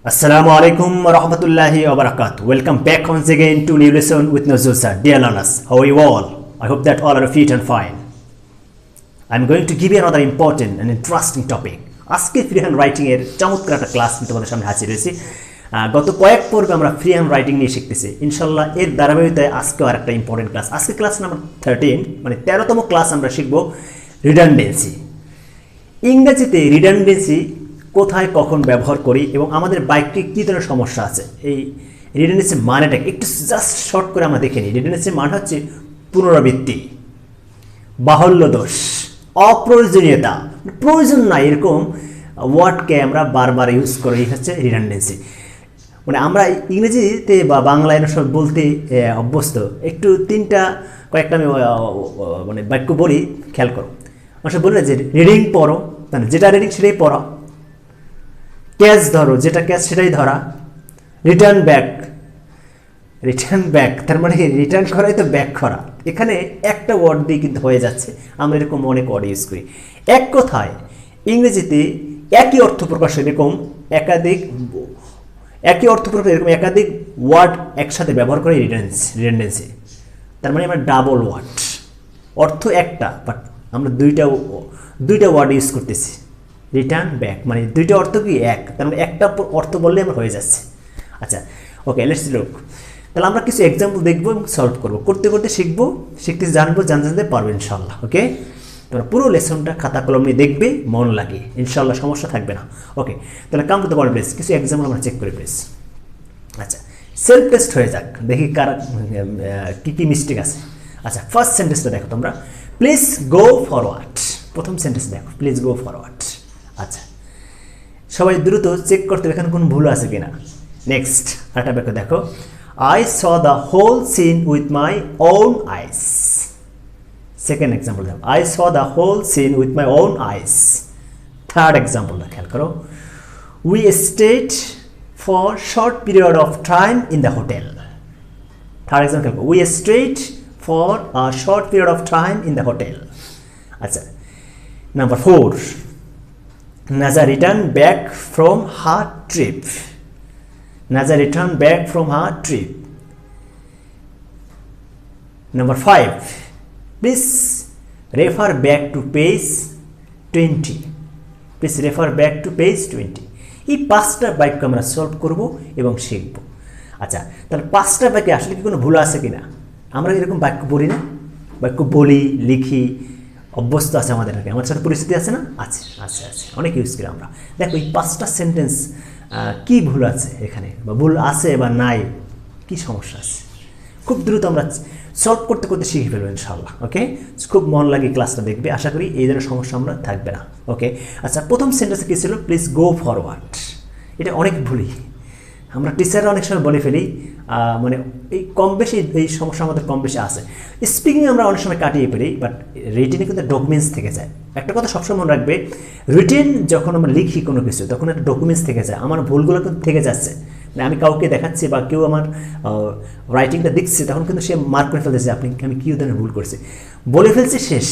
Assalamu alaikum wa rahmatullahi wa barakatuh. Welcome back once again to new lesson with Nazrul sir. Dear learners, how are you all? I hope that all are fit and fine. I'm going to give you another important and interesting topic. আজকে free hand writing এর চমৎকার একটা class নিয়ে তোমাদের সামনে হাজির হয়েছি। গত কয়েক পর্বে আমরা ফ্রি হ্যান্ড রাইটিং নিয়ে শিখতেছি। ইনশাআল্লাহ এর ধারাবাহিকতায় আজকেও আরেকটা ইম্পর্টেন্ট ক্লাস। আজকে ক্লাস নাম্বার 13 মানে 13তম ক্লাস আমরা শিখব রিডান্ডেন্সি। ইংরেজিতে রিডান্ডেন্সি কোথায় কখন ব্যবহার করি এবং আমাদের বাক্যে কী ধরনের সমস্যা আছে। এই রিডান্ডেন্সির মানেটা একটু জাস্ট শর্ট করে আমরা দেখে নিই। রিডান্ডেন্সির মানে হচ্ছে পুনরাবৃত্তি, বাহুল্য দোষ, অপ্রয়োজনীয়তা, প্রয়োজন নাই এরকম ওয়ার্ডকে আমরা বারবার ইউজ করি হচ্ছে রিডান্ডেন্সি। মানে আমরা ইংরেজিতে বা বাংলায় সব বলতে অভ্যস্ত। একটু কয়েকটা আমি মানে বাক্য বলি, খেয়াল করো। মানুষ বললে যে রিডিং পড়ো, মানে যেটা রিডিং সেটাই পড়া, ক্যাচ ধরো, যেটা ক্যাচ সেটাই ধরা, রিটার্ন ব্যাক তার মানে রিটার্ন করাই তো ব্যাক করা। এখানে একটা ওয়ার্ড দিয়ে কিন্তু হয়ে যাচ্ছে। আমরা এরকম অনেক ওয়ার্ড ইউজ করি। এক কথায় ইংরেজিতে একই অর্থ প্রকাশ এরকম একাধিক ওয়ার্ড একসাথে ব্যবহার করে রিডান্ডেন্সি। তার মানে আমরা ডাবল ওয়ার্ড, অর্থ একটা বাট আমরা দুইটা ওয়ার্ড ইউজ করতেছি। রিটার্ন ব্যাক মানে দুইটা অর্থ কি এক, তার মানে একটা অর্থ বললে আমরা হয়ে যাচ্ছে। আচ্ছা ওকে, লেটস লুক। তাহলে আমরা কিছু এক্সাম্পল দেখবো এবং সলভ করবো, করতে শিখবো, শিখতে জানতে পারবো ইনশাল্লাহ। ওকে, তোমরা পুরো লেসনটা খাতা কলম নিয়ে দেখবে, মন লাগে, ইনশাল্লাহ সমস্যা থাকবে না। ওকে, তাহলে come to the point please. কিছু এক্সাম্পল আমরা চেক করি প্লিজ। আচ্ছা, সেলফ টেস্ট হয়ে যাক, দেখি কার কী মিস্টেক আছে। আচ্ছা, ফার্স্ট সেন্টেন্সটা দেখো তোমরা, প্লিজ গো ফরওয়ার্ড। প্রথম সেন্টেন্স দেখো, প্লিজ গো ফরওয়ার্ড। আচ্ছা, সবাই দ্রুত চেক করতে এখানে কোনো ভুল আছে কিনা। নেক্সট আরেকটা বাক্য দেখো, I saw the whole scene with my own eyes. Second example দেখো, I saw the whole scene with my own eyes. Third example খেয়াল করো, we stayed for short period of time in the hotel. Third example, we stayed for a short period of time in the hotel. আচ্ছা, number 4, Naza returned back from her trip. Naza returned back from her trip. Number 5, please refer back to page 20. Please refer back to page 20. এই পাঁচটা বাক্য আমরা solve করব এবং শিখব। আচ্ছা, তাহলে পাঁচটা বাক্যে আসলে কি কোনো ভুল আছে কিনা? আমরা এরকম বাক্য বলি না, বাক্য বলি, লিখি, অভ্যস্ত আছে আমাদের, আমার সাথে পরিস্থিতি আছে না? আছে, অনেক ইউজ করি আমরা। দেখো এই পাঁচটা সেন্টেন্স কি ভুল আছে এখানে, বা ভুল আছে বা নাই, কি সমস্যা আছে, খুব দ্রুত আমরা সলভ করতে শিখে ফেলবো ইনশাআল্লাহ। ওকে, খুব মন লাগে ক্লাসটা দেখবে, আশা করি এই ধরনের সমস্যা আমরা থাকবে না। ওকে, আচ্ছা, প্রথম সেন্টেন্সে কী ছিল? Please go forward. এটা অনেক ভুলি আমরা, টিচাররা অনেক সময় বলে ফেলি, মানে এই কম বেশি এই সমস্যা আমাদের কম বেশি আছে। স্পিকিং আমরা অনেক সময় কাটিয়ে ফেলি, বাট রিটেনে কিন্তু ডকুমেন্টস থেকে যায়। একটা কথা সবসময় মনে রাখবে, রিটেন যখন আমরা লিখি কোনো কিছু, তখন একটা ডকুমেন্টস থেকে যায়, আমার ভুলগুলো কিন্তু থেকে যাচ্ছে। মানে আমি কাউকে দেখাচ্ছি বা কেউ আমার রাইটিংটা দেখছে, তখন কিন্তু সে মার্ক করে ফেলতেছে আমি কী ধরনের ভুল করছি, বলে ফেলছে শেষ,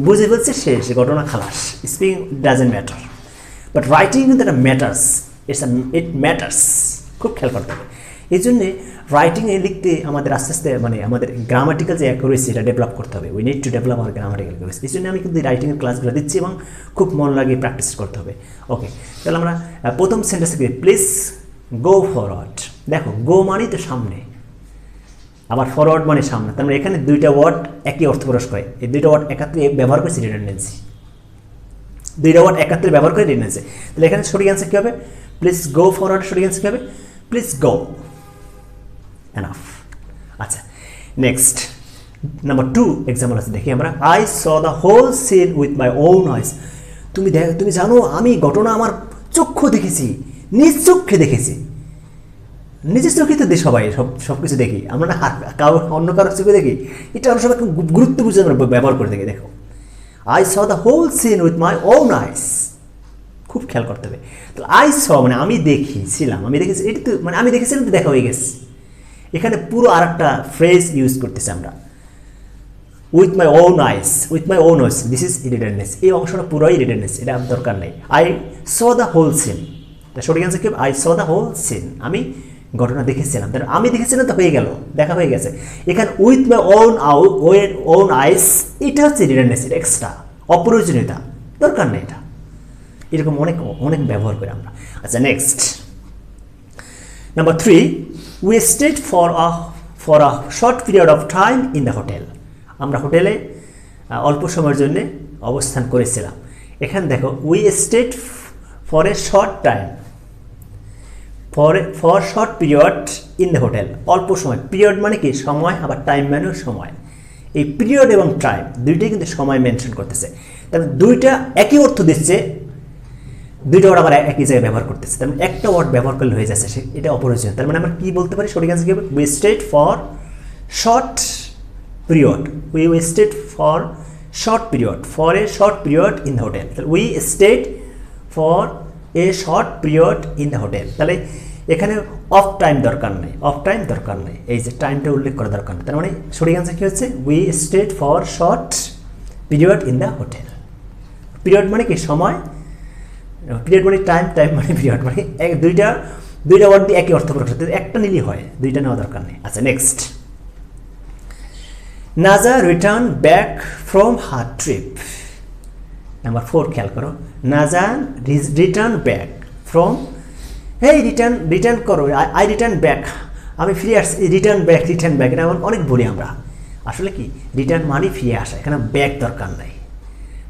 বুঝে ফেলছে শেষ, ঘটনা খালাস। Speaking doesn't matter, but writing কিন্তু একটা ম্যাটার্স, ইট ম্যাটার্স, খুব খেয়াল করতে হবে। এই জন্যে রাইটিংয়ে লিখতে আমাদের আস্তে আস্তে মানে আমাদের গ্রামাটিক্যাল যে অ্যাকুরেসি এটা ডেভেলপ করতে হবে। উই নিড টু ডেভেলপ আমার গ্রামাটিক্যাল অ্যাকুরেসি। এই জন্য আমি কিন্তু রাইটিংয়ের ক্লাসগুলো দিচ্ছি এবং খুব মন লাগিয়ে প্র্যাকটিস করতে হবে। ওকে, তাহলে আমরা প্রথম সেন্টেন্সে গিয়ে প্লিজ গো ফরওয়ার্ড। দেখো, গো মানেই তো সামনে, আবার ফরওয়ার্ড মানে সামনে, তার মানে এখানে দুইটা ওয়ার্ড একই অর্থ প্রকাশ করে। এই দুইটা ওয়ার্ড একাত্রে ব্যবহার করেছি রিডান্ডেন্সি, দুইটা ওয়ার্ড একাত্রে ব্যবহার করে রিডান্ডেন্সি। তাহলে এখানে সঠিক অ্যান্সার কী হবে? প্লিজ গো ফরওয়ার্ড সঠিক অ্যান্সার কী হবে? Please go. এনাফ। আচ্ছা, নেক্সট নাম্বার 2 এক্সাম্পল আছে, দেখি আমরা, I saw the whole scene with my own eyes. তুমি জানো আমি ঘটনা আমার চক্ষু দেখেছি, নিজ চোখে দেখেছি। নিজের চোখে তো সবাই সব কিছু দেখি আমরা, না অন্য কারোর চোখে দেখি। এটা আমরা সবাই গুরুত্ব বুঝে আমরা ব্যবহার করে দেখি। দেখো, I saw the whole scene with my own eyes, খুব খেয়াল করতে হবে। তো আই স মানে আমি দেখেছিলাম, এটা তো মানে আমি দেখেছিলাম তো দেখা হয়ে গেছে। এখানে পুরো আর একটা ফ্রেজ ইউজ করতেছি আমরা, with my own eyes, this is redundancy. এই অংশটা পুরোই রিডান্ডেন্সি, এটা দরকার নেই। I saw the whole scene, সঠিক অ্যান্সার কি? I saw the whole scene, আমি ঘটনা দেখেছিলাম। আমি দেখেছিলাম তো হয়ে গেল, দেখা হয়ে গেছে। এখানে উইথ মাই ওন আইস, এটা হচ্ছে রিডান্ডেন্সি, এক্সট্রা, অপ্রয়োজনীয়তা, দরকার নেই এটা। এরকম অনেক অনেক ব্যবহার করি আমরা। আচ্ছা next, number 3, we stayed for a short period of time in the hotel. আমরা হোটেলে অল্প সময়ের জন্য অবস্থান করেছিলাম। এখানে দেখো we stayed for a short time, for short period in the hotel, অল্প সময়। পিরিয়ড মানে কি? সময়, আবার টাইম মানেও সময়। এই পিরিয়ড এবং টাইম দুইটাই কিন্তু সময় মেনশন করতেছে, তাহলে দুইটা একই অর্থ দিচ্ছে, দুইটা ওয়ার্ড আবার একই জায়গায় ব্যবহার করতেছে। তার মানে একটা ওয়ার্ড ব্যবহার করলে হয়ে যাচ্ছে, এটা অপ্রয়োজন। তার মানে আমরা কি বলতে পারি? সঠিক অ্যান্সার কি হবে? We stayed for short period, we stayed for short period, for a short period in the hotel. তাহলে we stayed for a short period in the hotel. তাহলে এখানে অফ টাইম দরকার নেই, অফ টাইম দরকার নেই, এই যে টাইমটা উল্লেখ করা দরকার নেই। তার মানে সঠিক অ্যান্সার কি হচ্ছে? We stayed for short period in the hotel. Period মানে কি? সময়, পিরিয়ড মানে টাইম, টাইম মানে পিরিয়ড, মানে দুইটা ওয়ার্ড দিয়ে একই অর্থ প্রকাশ করতে, একটা নিলেই হয়, দুইটা নেওয়া দরকার নেই। আচ্ছা next, Naja return back from her trip. Number 4 খেয়াল করো, Naja return back from, hey return করো, আই রিটার্ন ব্যাক, আমি ফিরে আসছি। রিটার্ন ব্যাক এটা অনেক বলি আমরা। আসলে কি? রিটার্ন মানে ফিরে আসা, এখানে ব্যাক দরকার নাই।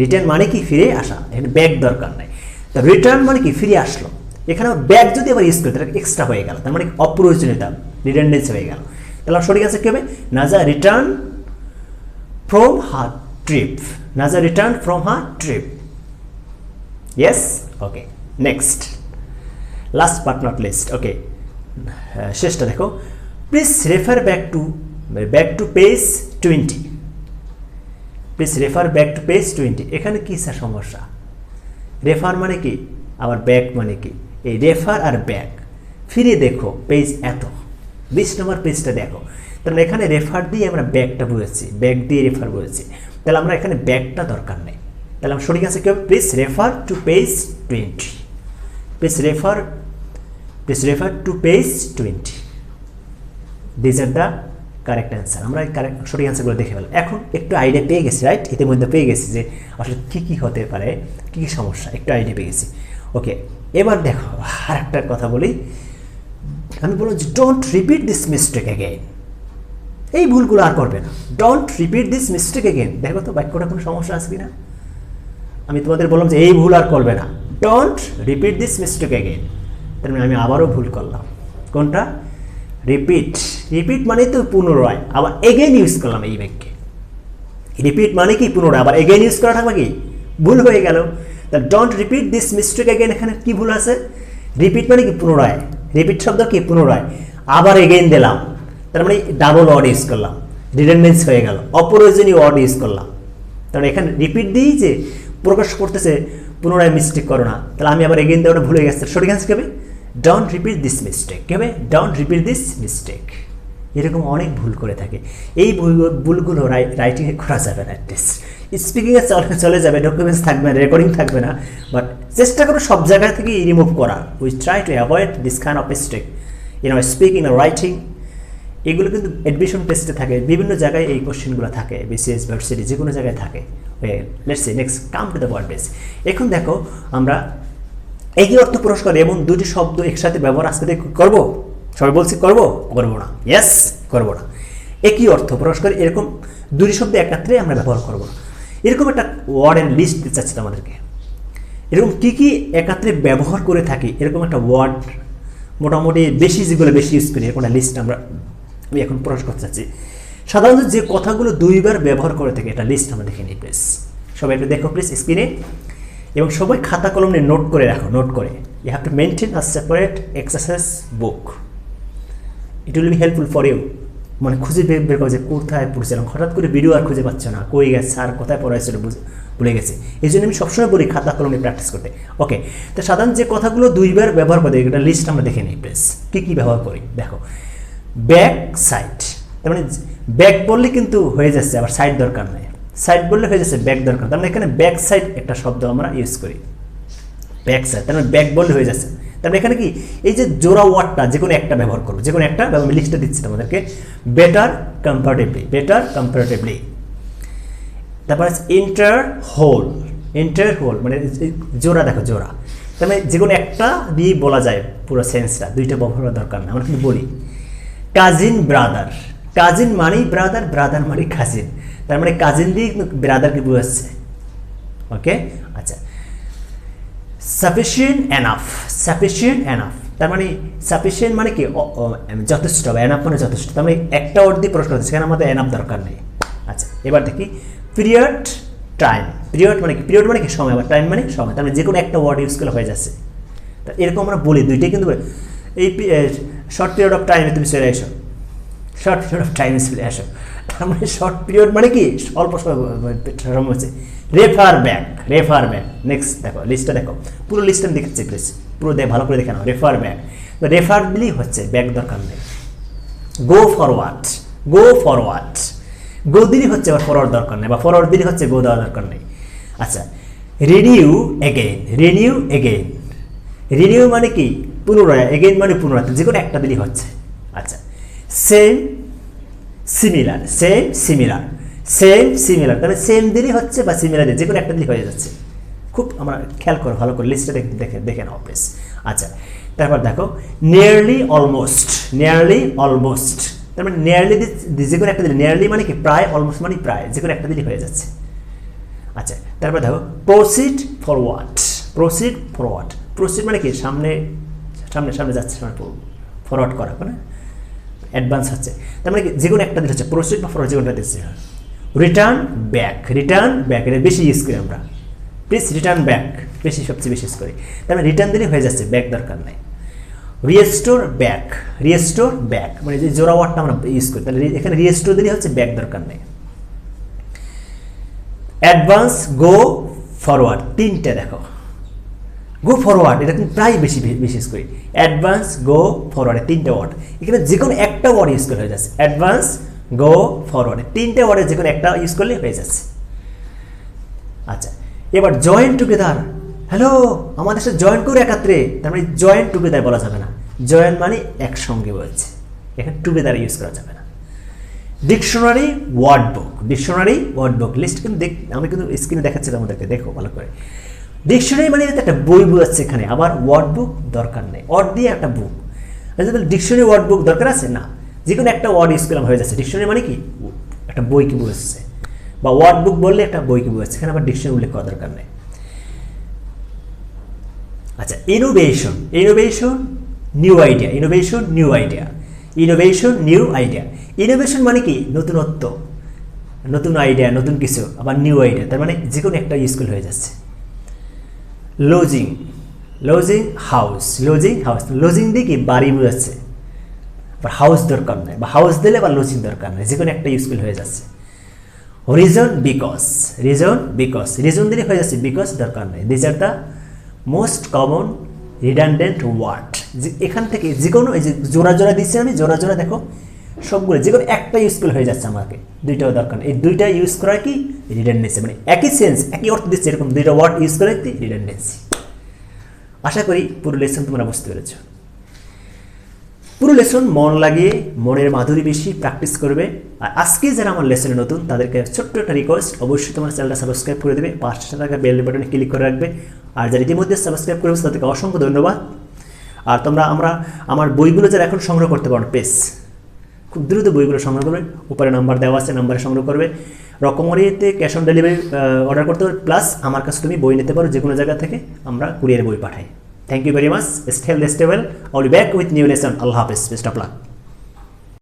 রিটার্ন মানে কি? ফিরে আসা, এখানে ব্যাক দরকার নাই। তো রিটার্ন মানে কি? ফিরে আসলো। এখানে ব্যাক যদি আবার ইউজ করি তাহলে এক্সট্রা হয়ে গেল, তার মানে অপ্রয়োজনীয়তা, রিডান্ডেন্সি হয়ে গেল। তাহলে সঠিক আছে কি হবে? Naja return from her trip, Naja return from her trip. Yes, okay next, last but not least. Okay, শেষটা দেখো, please refer back to page 20। Please refer back to page 20। এখানে কি স্যার সমস্যা? রেফার মানে কি, আবার ব্যাক মানে কি? এই রেফার আর ব্যাক, ফিরে দেখো পেজ এত, 20 নম্বর পেজটা দেখো। তাহলে এখানে রেফার দিয়ে আমরা ব্যাকটা বুঝেছি, ব্যাক দিয়ে রেফার বুঝেছি, তাহলে আমরা এখানে ব্যাকটা দরকার নেই। তাহলে আমরা সঠিক আছে কি হবে? Please refer to page 20, please refer to page 20। This are the correct answer. আমরা সঠিক অ্যান্সারগুলো দেখে ফেললাম। এখন একটু আইডিয়া পেয়ে গেছি, রাইট? ইতিমধ্যে পেয়ে গেছি যে আসলে কী হতে পারে, কী সমস্যা, একটু আইডিয়া পেয়ে গেছি। ওকে, এবার দেখো আর একটা কথা বলি, আমি বললাম যে don't repeat this mistake again, এই ভুলগুলো আর করবে না। Don't repeat this mistake again. দেখো তো বাক্যটা কোনো সমস্যা আছে কিনা? আমি তোমাদের বললাম যে এই ভুল আর করবে না, don't repeat this mistake again. তার মানে আমি আবারও ভুল করলাম। কোনটা? রিপিট মানে তো পুনরায়, আবার এগেইন ইউজ করলাম এই বাক্যে। রিপিট মানে কি? পুনরায়, আবার এগেইন ইউজ করা থাকবে কি? ভুল হয়ে গেল। তাহলে don't repeat this mistake again, এখানে কি ভুল আছে? রিপিট মানে কি? পুনরায়। রিপিট শব্দ কি? পুনরায়। আবার এগেইন দিলাম, তার মানে ডাবল ওয়ার্ড ইউজ করলাম, রিডান্ডেন্সি হয়ে গেল, অপ্রয়োজনীয় ওয়ার্ড ইউজ করলাম। তাহলে এখানে রিপিট দিয়েই যে প্রকাশ করতেছে পুনরায় মিস্টেক করো না, তাহলে আমি আবার এগেইন দেওয়াটা ভুলে গেছি। সঠিক অ্যান্সার কি হবে? Don't repeat this mistake. কী হবে? Don't repeat this mistake. এরকম অনেক ভুল করে থাকে, এই ভুলগুলো রাইটিংয়ে করা যাবে না, অ্যাটলিস্ট স্পিকিংয়ে চলে যাবে, ডকুমেন্টস থাকবে না, রেকর্ডিং থাকবে না, বাট চেষ্টা করো সব জায়গা থেকে রিমুভ করা। We try to avoid this kind of mistake in our speaking আর রাইটিং। এগুলো কিন্তু অ্যাডমিশন টেস্টে থাকে, বিভিন্ন জায়গায় এই কোশ্চেনগুলো থাকে, বিসিএস ভার্সিটি যে কোনো জায়গায় থাকে। Let's see next come to the word base. এখন দেখো আমরা একই অর্থ প্রকাশ করে এমন দুটি শব্দ একসাথে ব্যবহার আজকে করবো। সবাই বলছি করবো না? ইয়েস, করবো না। একই অর্থ প্রকাশ করে এরকম দুটি শব্দ একাত্রে আমরা ব্যবহার করবো না। এরকম একটা ওয়ার্ডের লিস্ট দিতে চাচ্ছি তোমাদেরকে, এরকম কী কী একাত্রে ব্যবহার করে থাকি, এরকম একটা ওয়ার্ড মোটামুটি যেগুলো বেশি ইউজ করি, এরকম একটা লিস্ট আমি এখন প্রকাশ করতে চাচ্ছি। সাধারণত যে কথাগুলো দুইবার ব্যবহার করে থাকে, এটা লিস্ট আমরা দেখে নিই প্লিজ। সবাই একটু দেখো প্লিজ স্ক্রিনে, এবং সবাই খাতা কলম নিয়ে নোট করে রাখো। নোট করে you have to maintain a separate exercise book, it will be helpful for you. মানে খুঁজে বের করো যে কোথায় পড়ছিলাম, হঠাৎ করে ভিডিও আর খুঁজে পাচ্ছ না, কই গেছে আর কোথায় পড়াইছিল ভুলে গেছে। এই জন্য আমি সবসময় বলি খাতা কলম নিয়ে প্র্যাকটিস করতে। ওকে, তো সাধারণ যে কথাগুলো দুইবার ব্যবহার করে এটা লিস্ট আমরা দেখে নিই প্লিজ, কী কী ব্যবহার করি। দেখো, ব্যাক সাইড, তার মানে ব্যাক বললে কিন্তু হয়ে যাচ্ছে, আবার সাইড দরকার নেই। সাইড বললে হয়ে যাচ্ছে, ব্যাক দরকার। তার মানে এখানে ব্যাক সাইড একটা শব্দ আমরা ইউজ করি, ব্যাক সাইড, তার মানে ব্যাক বললে হয়ে যাচ্ছে। তারপরে এখানে কি এই যে জোড়া ওয়ার্ডটা যে কোনো একটা ব্যবহার করবো, যে কোনো একটা আমি লিস্টটা দিচ্ছি তোমাদেরকে। Better comparatively. তারপর আছে ইন্টার হোল মানে জোড়া, দেখো জোড়া, তার মানে যে কোনো একটা দিয়ে বলা যায় পুরো সেন্সটা, দুইটা ব্যবহার দরকার না, আমরা কিন্তু বলি। কাজিন মানেই ব্রাদার মানে কাজিন, তার মানে কাজিন দিয়ে ব্রাদারকে বোঝাচ্ছে। ওকে, আচ্ছা। সাফিসিয়েন্ট এনাফ, তার মানে সাফিসিয়েন্ট মানে কি যথেষ্ট, বা এনাফ মানে যথেষ্ট, তার মানে একটা ওয়ার্ড দিয়ে প্রশ্ন হচ্ছে, সেখানে আমাদের এনাফ দরকার নেই। আচ্ছা, এবার দেখি পিরিয়ড মানে কি সময়, আবার টাইম মানে সময়, তার মানে যে কোনো একটা ওয়ার্ড ইউজ করলে হয়ে যাচ্ছে। তা এরকম আমরা বলি, দুইটাই কিন্তু এই শর্ট পিরিয়ড অফ টাইমে তুমি চলে আসো, তার মানে শর্ট পিরিয়ড মানে কি অল্প সময় হচ্ছে। Refer back. নেক্সট দেখো লিস্টটা, দেখো পুরো লিস্টটা আমি দেখাচ্ছি প্লিজ, পুরো ভালো করে দেখে নাও। রেফার ব্যাক, রেফার দিলেই হচ্ছে, ব্যাক দরকার নেই। গো ফরওয়ার্ড, গো দিলেই হচ্ছে, আবার ফরওয়ার্ড দরকার নেই, বা ফরওয়ার্ড দিলেই হচ্ছে, গো দেওয়া দরকার নেই। আচ্ছা, রিনিউ এগেইন মানে কি পুনরায়, এগেইন মানে পুনরায়, যে কোনো একটা দিলেই হচ্ছে। আচ্ছা, সেম সিমিলার, তবে সেম দিলেই হচ্ছে, বা সিমিলার যে কোনো একটা দিলেই হয়ে যাচ্ছে। খুব আমরা খেয়াল করো, ভালো করে লিস্টটা দেখে নাও প্লিজ। আচ্ছা, তারপর দেখো নিয়ারলি অলমোস্ট, তার মানে নিয়ারলি যে কোনো একটা দিলে, নিয়ারলি মানে কি প্রায়, অলমোস্ট মানে প্রায়, যে কোনো একটা দিলেই হয়ে যাচ্ছে। আচ্ছা, তারপর দেখো প্রসিড ফরওয়ার্ড মানে কি সামনে যাচ্ছে, মানে ফরওয়ার্ড করা, মানে অ্যাডভান্স হচ্ছে, তার মানে কি যে কোনো একটা দিলে হচ্ছে প্রসিড বা ফরওয়ার্ড, যে কোনোটা দিচ্ছে। রিটার্ন ব্যাক, এটা বেশি ইউজ করি আমরা, প্লিজ রিটার্ন ব্যাক সবচেয়ে বেশি ইউজ করি, তার মানে রিটার্ন দিলে হয়ে যাচ্ছে, ব্যাক দরকার নেই। রিস্টোর ব্যাক মানে যে জোড়া ওয়ার্ডটা আমরা ইউজ করি, তাহলে এখানে রিস্টোর দিলে হচ্ছে, ব্যাক দরকার নেই। অ্যাডভান্স, গো ফরওয়ার্ড, তিনটে দেখো, গো ফরওয়ার্ড এটা কিন্তু প্রায় বেশি ইউজ করি। অ্যাডভান্স, গো ফরওয়ার্ড, তিনটে ওয়ার্ড, এখানে যে কোনো একটা ওয়ার্ড ইউজ করে হয়ে যাচ্ছে। অ্যাডভান্স, গো ফরওয়ার্ড, তিনটে ওয়ার্ডে যে কোনো একটা ইউজ করলে হয়ে যাচ্ছে। আচ্ছা, এবার জয়েন টুগেদার, হ্যালো আমাদের সাথে জয়েন করে একাত্রে, তার মানে জয়েন টুগেদার বলা যাবে না, জয়েন মানে একসঙ্গে বলছে, এখানে টুগেদার ইউজ করা যাবে না। ডিকশনারি ওয়ার্ড বুক লিস্ট কিন্তু আমি কিন্তু স্ক্রিনে দেখাচ্ছি তোমাদেরকে, দেখো ভালো করে। ডিকশনারি মানে একটা বই বোঝাচ্ছে এখানে, আবার ওয়ার্ড বুক দরকার নেই, ওয়ার্ড দিয়ে একটা বুক। ডিকশনারি ওয়ার্ড বুক দরকার আছে না, যে কোনো একটা ওয়ার্ড ইউজ করলাম হয়ে যাচ্ছে। ডিকশনারি মানে কি একটা বইকে বোঝাচ্ছে, বা ওয়ার্ড বুক বললে একটা বইকে বোঝাচ্ছে, এখানে আবার ডিকশনারি উল্লেখ করা দরকার নেই। আচ্ছা, ইনোভেশন নিউ আইডিয়া, ইনোভেশন মানে কি নতুনত্ব, নতুন আইডিয়া, নতুন কিছু, আবার নিউ আইডিয়া, তার মানে যে কোনো একটা ইউজ করলে হয়ে যাচ্ছে। লজিং দিয়ে কি বাড়ি বোঝাচ্ছে, আবার হাউস দরকার নেই, বা হাউস দিলে বা লজিং দরকার নেই, যে কোনো একটা ইউজফুল হয়ে যাচ্ছে। রিজন দিলে হয়ে যাচ্ছে, বিকজ দরকার নেই। This are the most common redundant word, যে এখান থেকে যে কোনো, এই যে জোড়া দিচ্ছি আমি, জোড়া দেখো সবগুলো যে কোনো একটা ইউজফুল হয়ে যাচ্ছে, আমাকে দুইটাও দরকার নেই। এই দুইটা ইউজ করা কি রিডান্ডেন্সি, মানে একই সেন্স, একই অর্থ দিচ্ছে, এরকম দুইটা ওয়ার্ড ইউজ করে কি রিডান্ডেন্সি। আশা করি পুরো লেসন তোমরা বুঝতে পেরেছ। পুরো লেসন মন লাগিয়ে, মনের মাধুরী বেশি প্র্যাকটিস করবে। আর আজকে যারা আমার লেসনে নতুন, তাদেরকে ছোট্ট একটা রিকোয়েস্ট, অবশ্যই তোমার চ্যানেলটা সাবস্ক্রাইব করে দেবে, পাশে থাকা বেল বাটনে ক্লিক করে রাখবে। আর যারা ইতিমধ্যে সাবস্ক্রাইব করেছে তাদেরকে অসংখ্য ধন্যবাদ। আর তোমরা আমার বইগুলো যারা এখন সংগ্রহ করতে পারো, প্লিজ খুব দ্রুত বইগুলো সংগ্রহ করবে, উপরে নাম্বার দেওয়া আছে, নাম্বারে সংগ্রহ করবে। রকমারিতে ক্যাশ অন ডেলিভারি অর্ডার করতে পারো, প্লাস আমার কাছে তুমি বই নিতে পারো যে কোনো জায়গা থেকে, আমরা কুরিয়ারে বই পাঠাই। Thank you very much. Stay well. I'll be back with new lesson. Allah Hafiz. Best of luck.